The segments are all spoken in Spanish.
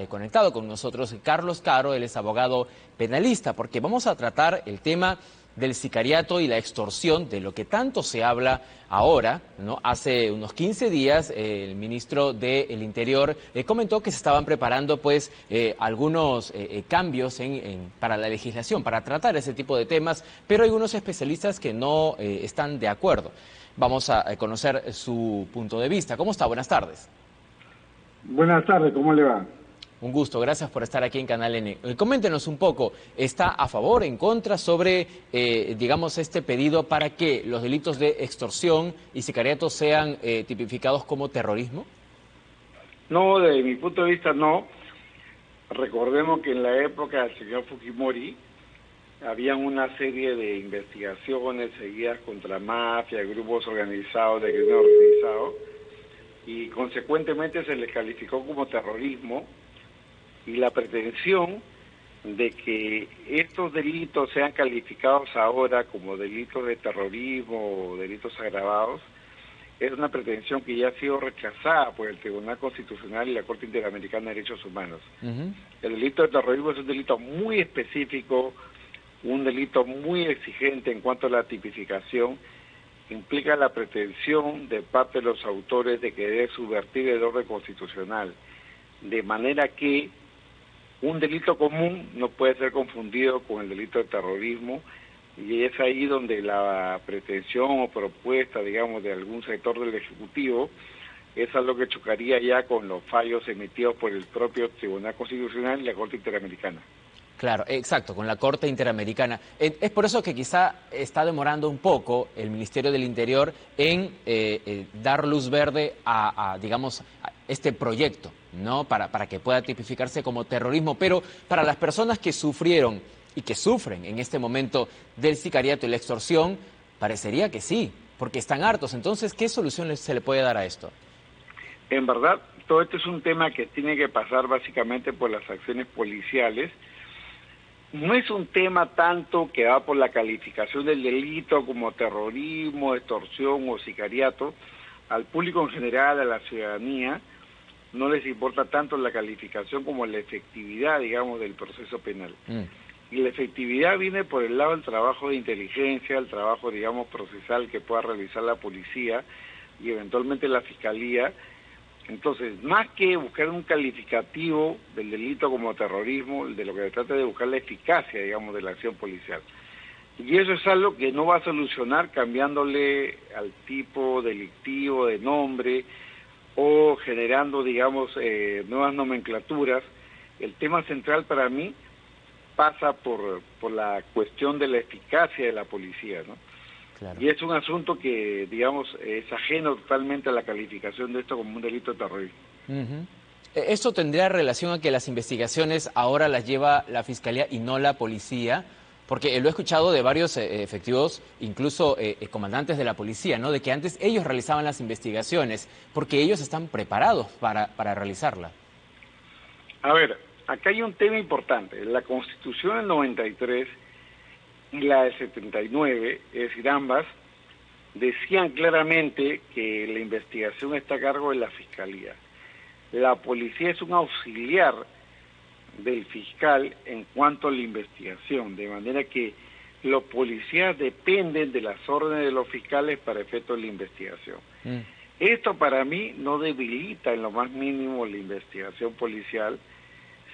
conectado con nosotros Carlos Caro, él es abogado penalista, porque vamos a tratar el tema del sicariato y la extorsión, de lo que tanto se habla ahora, ¿no? Hace unos 15 días el ministro del Interior comentó que se estaban preparando pues algunos cambios para la legislación, para tratar ese tipo de temas, pero hay unos especialistas que no están de acuerdo. Vamos a conocer su punto de vista. ¿Cómo está? Buenas tardes. Buenas tardes, ¿cómo le va? Un gusto, gracias por estar aquí en Canal N. Coméntenos un poco, ¿está a favor, en contra sobre, digamos, este pedido para que los delitos de extorsión y sicariato sean tipificados como terrorismo? No, desde mi punto de vista no. Recordemos que en la época del señor Fujimori habían una serie de investigaciones seguidas contra mafia, grupos organizados de crimen organizado, y consecuentemente se les calificó como terrorismo, y la pretensión de que estos delitos sean calificados ahora como delitos de terrorismo o delitos agravados es una pretensión que ya ha sido rechazada por el Tribunal Constitucional y la Corte Interamericana de Derechos Humanos. El delito de terrorismo es un delito muy específico, un delito muy exigente en cuanto a la tipificación, implica la pretensión de parte de los autores de querer subvertir el orden constitucional, de manera que un delito común no puede ser confundido con el delito de terrorismo, y es ahí donde la pretensión o propuesta, digamos, de algún sector del Ejecutivo es algo que chocaría ya con los fallos emitidos por el propio Tribunal Constitucional y la Corte Interamericana. Claro, exacto, con la Corte Interamericana. Es por eso que quizá está demorando un poco el Ministerio del Interior en dar luz verde digamos, a este proyecto, ¿no? Para que pueda tipificarse como terrorismo. Pero para las personas que sufrieron y que sufren en este momento del sicariato y la extorsión, parecería que sí, porque están hartos. Entonces, ¿qué solución se le puede dar a esto? En verdad, todo esto es un tema que tiene que pasar básicamente por las acciones policiales. No es un tema tanto que va por la calificación del delito como terrorismo, extorsión o sicariato. Al público en general, a la ciudadanía, no les importa tanto la calificación como la efectividad, digamos, del proceso penal. Y la efectividad viene por el lado del trabajo de inteligencia, el trabajo, digamos, procesal que pueda realizar la policía y eventualmente la fiscalía. Entonces, más que buscar un calificativo del delito como terrorismo, de lo que se trata de buscar la eficacia, digamos, de la acción policial. Y eso es algo que no va a solucionar cambiándole al tipo delictivo de nombre o generando, digamos, nuevas nomenclaturas. El tema central para mí pasa por la cuestión de la eficacia de la policía, ¿no? Claro. Y es un asunto que, digamos, es ajeno totalmente a la calificación de esto como un delito de terrorismo. ¿Esto tendría relación a que las investigaciones ahora las lleva la Fiscalía y no la Policía? Porque lo he escuchado de varios efectivos, incluso comandantes de la Policía, ¿no? De que antes ellos realizaban las investigaciones, porque ellos están preparados para realizarla. A ver, acá hay un tema importante. La Constitución del 93 y la del 79, es decir, ambas, decían claramente que la investigación está a cargo de la Fiscalía. La policía es un auxiliar del fiscal en cuanto a la investigación, de manera que los policías dependen de las órdenes de los fiscales para efectos de la investigación. Esto para mí no debilita en lo más mínimo la investigación policial,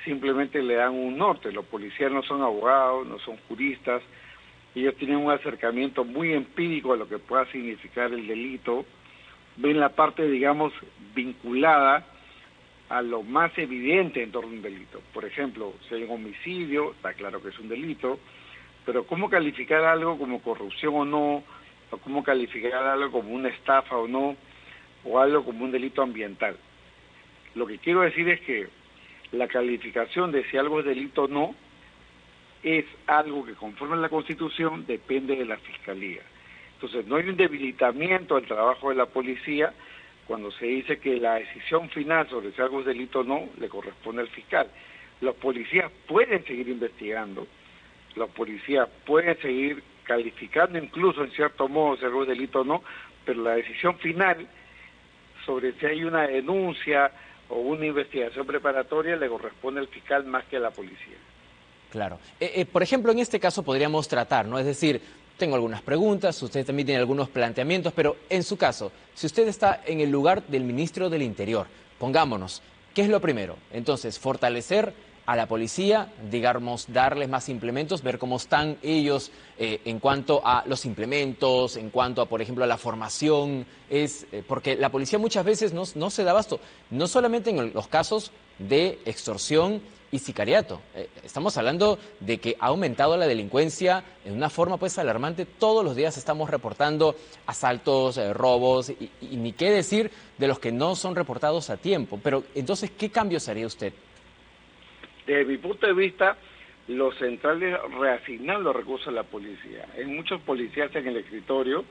simplemente le dan un norte. Los policías no son abogados, no son juristas, ellos tienen un acercamiento muy empírico a lo que pueda significar el delito, ven la parte, digamos, vinculada a lo más evidente en torno a un delito. Por ejemplo, si hay un homicidio, está claro que es un delito, pero cómo calificar algo como corrupción o no, o cómo calificar algo como una estafa o no, o algo como un delito ambiental. Lo que quiero decir es que la calificación de si algo es delito o no, es algo que conforme a la Constitución depende de la Fiscalía. Entonces no hay un debilitamiento del trabajo de la policía cuando se dice que la decisión final sobre si algo es delito o no le corresponde al fiscal. Los policías pueden seguir investigando, los policías pueden seguir calificando incluso en cierto modo si algo es delito o no, pero la decisión final sobre si hay una denuncia o una investigación preparatoria le corresponde al fiscal más que a la policía. Claro. Por ejemplo, en este caso podríamos tratar, ¿no? Es decir, tengo algunas preguntas, usted también tiene algunos planteamientos, pero en su caso, si usted está en el lugar del ministro del Interior, pongámonos, ¿qué es lo primero? Entonces, fortalecer a la policía, digamos, darles más implementos, ver cómo están ellos en cuanto a los implementos, en cuanto a, por ejemplo, a la formación, porque la policía muchas veces no se da abasto, no solamente en los casos de extorsión y sicariato. Estamos hablando de que ha aumentado la delincuencia en una forma pues alarmante. Todos los días estamos reportando asaltos, robos y ni qué decir de los que no son reportados a tiempo. Pero entonces, ¿qué cambios haría usted? Desde mi punto de vista, lo central es reasignar los recursos a la policía. Hay muchos policías en el escritorio,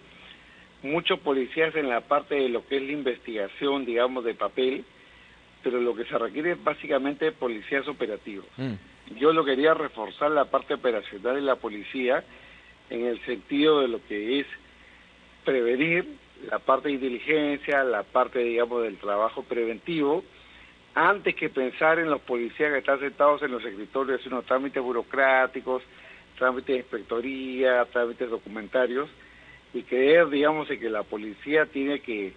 muchos policías en la parte de lo que es la investigación, digamos, de papel, pero lo que se requiere es básicamente policías operativos. Yo lo quería reforzar la parte operacional de la policía en el sentido de lo que es prevenir, la parte de inteligencia, la parte, digamos, del trabajo preventivo, antes que pensar en los policías que están sentados en los escritorios haciendo trámites burocráticos, trámites de inspectoría, trámites documentarios, y creer, digamos, en que la policía tiene que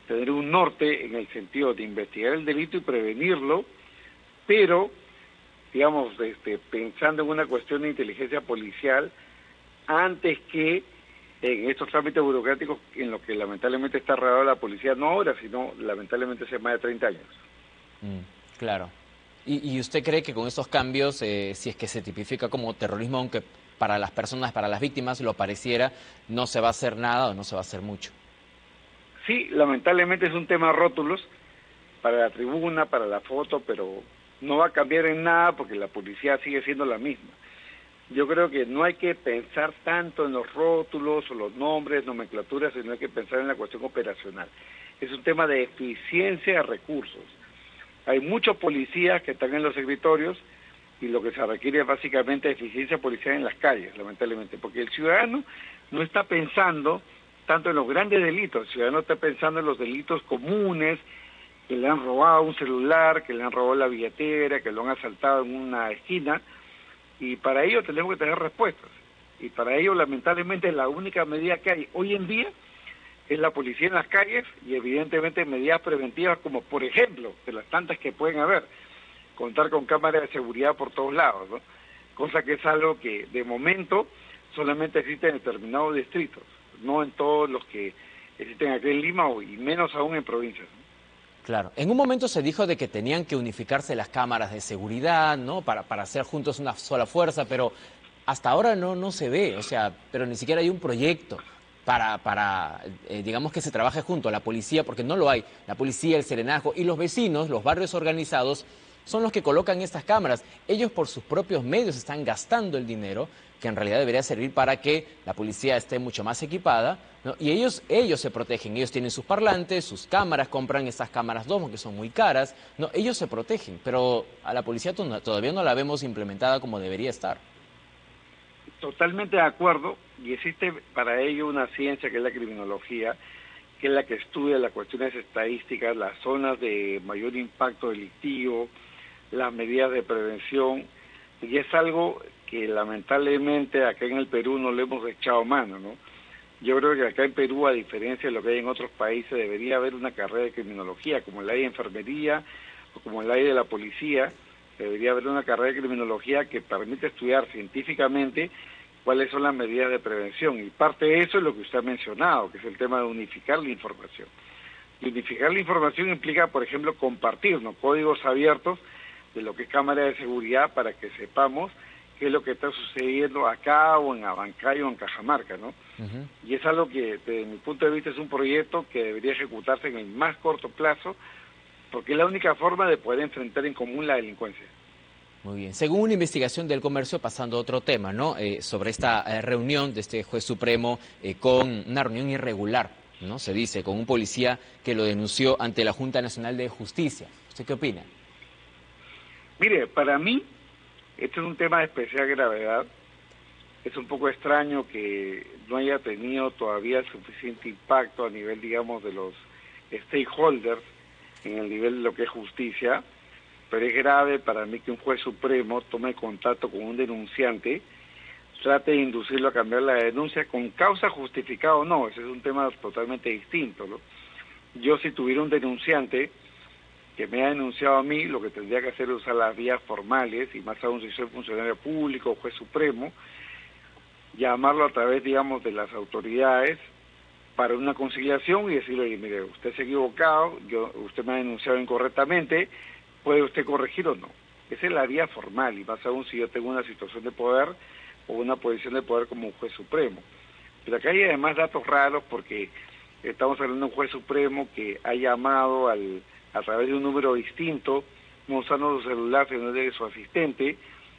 tener un norte en el sentido de investigar el delito y prevenirlo, pero, digamos, pensando en una cuestión de inteligencia policial, antes que en estos trámites burocráticos en los que lamentablemente está rodeada la policía, no ahora, sino lamentablemente hace más de 30 años. Claro. ¿Y usted cree que con estos cambios, si es que se tipifica como terrorismo, aunque para las personas, para las víctimas lo pareciera, no se va a hacer nada o no se va a hacer mucho? Sí, lamentablemente es un tema de rótulos para la tribuna, para la foto, pero no va a cambiar en nada porque la policía sigue siendo la misma. Yo creo que no hay que pensar tanto en los rótulos o los nombres, nomenclaturas, sino hay que pensar en la cuestión operacional. Es un tema de eficiencia de recursos. Hay muchos policías que están en los escritorios y lo que se requiere es básicamente eficiencia policial en las calles, lamentablemente, porque el ciudadano no está pensando tanto en los grandes delitos, el ciudadano está pensando en los delitos comunes, que le han robado un celular, que le han robado la billetera, que lo han asaltado en una esquina, y para ello tenemos que tener respuestas. Y para ello, lamentablemente, la única medida que hay hoy en día es la policía en las calles y evidentemente medidas preventivas como, por ejemplo, de las tantas que pueden haber, contar con cámaras de seguridad por todos lados, ¿no? Cosa que es algo que de momento solamente existe en determinados distritos, no en todos los que existen aquí en Lima y menos aún en provincias, ¿no? Claro. En un momento se dijo de que tenían que unificarse las cámaras de seguridad, ¿no? Para hacer juntos una sola fuerza, pero hasta ahora no se ve, o sea, pero ni siquiera hay un proyecto digamos, que se trabaje junto a la policía, porque no lo hay. La policía, el serenazgo y los vecinos, los barrios organizados, son los que colocan estas cámaras. Ellos por sus propios medios están gastando el dinero, que en realidad debería servir para que la policía esté mucho más equipada, ¿no? Y ellos se protegen, ellos tienen sus parlantes, sus cámaras, compran estas cámaras Domo, que son muy caras, ¿no? Ellos se protegen, pero a la policía todavía no la vemos implementada como debería estar. Totalmente de acuerdo, y existe para ello una ciencia que es la criminología, que es la que estudia las cuestiones estadísticas, las zonas de mayor impacto delictivo, las medidas de prevención, y es algo que lamentablemente acá en el Perú no le hemos echado mano, ¿no? Yo creo que acá en Perú, a diferencia de lo que hay en otros países, debería haber una carrera de criminología, como la hay de enfermería o como la hay de la policía. Debería haber una carrera de criminología que permite estudiar científicamente cuáles son las medidas de prevención. Y parte de eso es lo que usted ha mencionado, que es el tema de unificar la información. Y unificar la información implica, por ejemplo, compartir, ¿no?, códigos abiertos de lo que es cámara de seguridad para que sepamos qué es lo que está sucediendo acá o en Abancay o en Cajamarca, ¿no? Y es algo que, desde mi punto de vista, es un proyecto que debería ejecutarse en el más corto plazo, porque es la única forma de poder enfrentar en común la delincuencia. Muy bien. Según una investigación del comercio, pasando a otro tema, ¿no? Sobre esta reunión de este juez supremo con una reunión irregular, ¿no? Se dice, con un policía que lo denunció ante la Junta Nacional de Justicia. ¿Usted qué opina? Mire, para mí, este es un tema de especial gravedad. Es un poco extraño que no haya tenido todavía suficiente impacto a nivel, digamos, de los stakeholders, en el nivel de lo que es justicia, pero es grave para mí que un juez supremo tome contacto con un denunciante, trate de inducirlo a cambiar la denuncia con causa justificada o no. Ese es un tema totalmente distinto, ¿no? Yo, si tuviera un denunciante que me ha denunciado a mí, lo que tendría que hacer es usar las vías formales, y más aún si soy funcionario público o juez supremo, llamarlo a través, digamos, de las autoridades para una conciliación y decirle, oye, mire, usted se ha equivocado, usted me ha denunciado incorrectamente, ¿puede usted corregir o no? Esa es la vía formal, y más aún si yo tengo una situación de poder o una posición de poder como un juez supremo. Pero acá hay además datos raros, porque estamos hablando de un juez supremo que ha llamado a través de un número distinto, no usando su celular, sino de su asistente,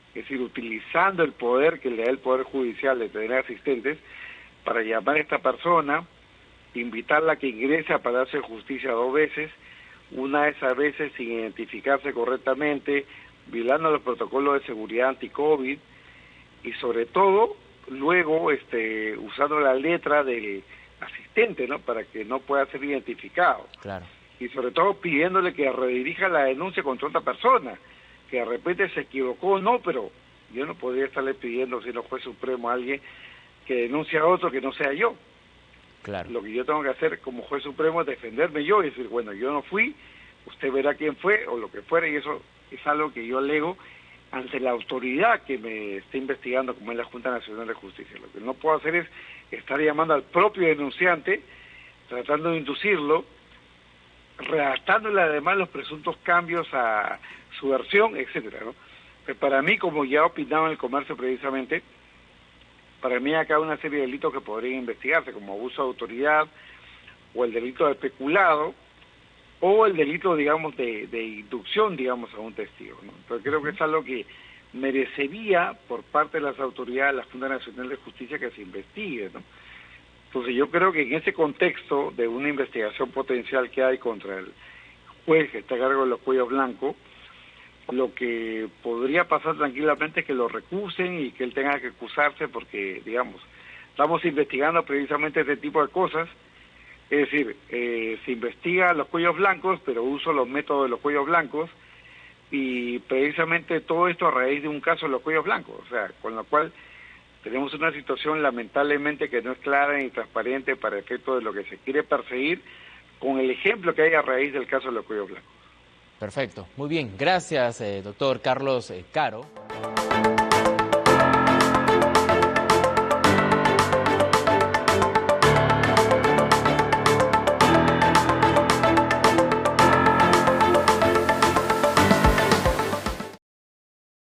es decir, utilizando el poder que le da el Poder Judicial de tener asistentes, para llamar a esta persona, invitarla a que ingrese a Palacio de Justicia 2 veces, una de esas veces sin identificarse correctamente, violando los protocolos de seguridad anti-COVID, y sobre todo, luego usando la letra del asistente, ¿no?, para que no pueda ser identificado. Claro. Y sobre todo pidiéndole que redirija la denuncia contra otra persona, que de repente se equivocó o no, pero yo no podría estarle pidiendo, siendo juez supremo, a alguien que denuncie a otro que no sea yo. Claro. Lo que yo tengo que hacer como juez supremo es defenderme yo y decir, bueno, yo no fui, usted verá quién fue o lo que fuera, y eso es algo que yo alego ante la autoridad que me está investigando, como es la Junta Nacional de Justicia. Lo que no puedo hacer es estar llamando al propio denunciante, tratando de inducirlo, redactándole además los presuntos cambios a su versión, etcétera, ¿no? Pues para mí, como ya opinaba en el comercio precisamente, para mí acá hay una serie de delitos que podrían investigarse, como abuso de autoridad, o el delito de peculado, o el delito, digamos, de inducción, digamos, a un testigo, ¿no? Pero creo que es algo que merecería por parte de las autoridades, la Junta Nacional de Justicia, que se investigue, ¿no? Entonces yo creo que en ese contexto de una investigación potencial que hay contra el juez que está a cargo de los cuellos blancos, lo que podría pasar tranquilamente es que lo recusen y que él tenga que excusarse, porque, digamos, estamos investigando precisamente este tipo de cosas. Es decir, se investiga los cuellos blancos, pero uso los métodos de los cuellos blancos, y precisamente todo esto a raíz de un caso de los cuellos blancos, o sea, con lo cual tenemos una situación lamentablemente que no es clara ni transparente para efecto de lo que se quiere perseguir, con el ejemplo que hay a raíz del caso de los cuellos blancos. Perfecto, muy bien. Gracias, doctor Carlos Caro.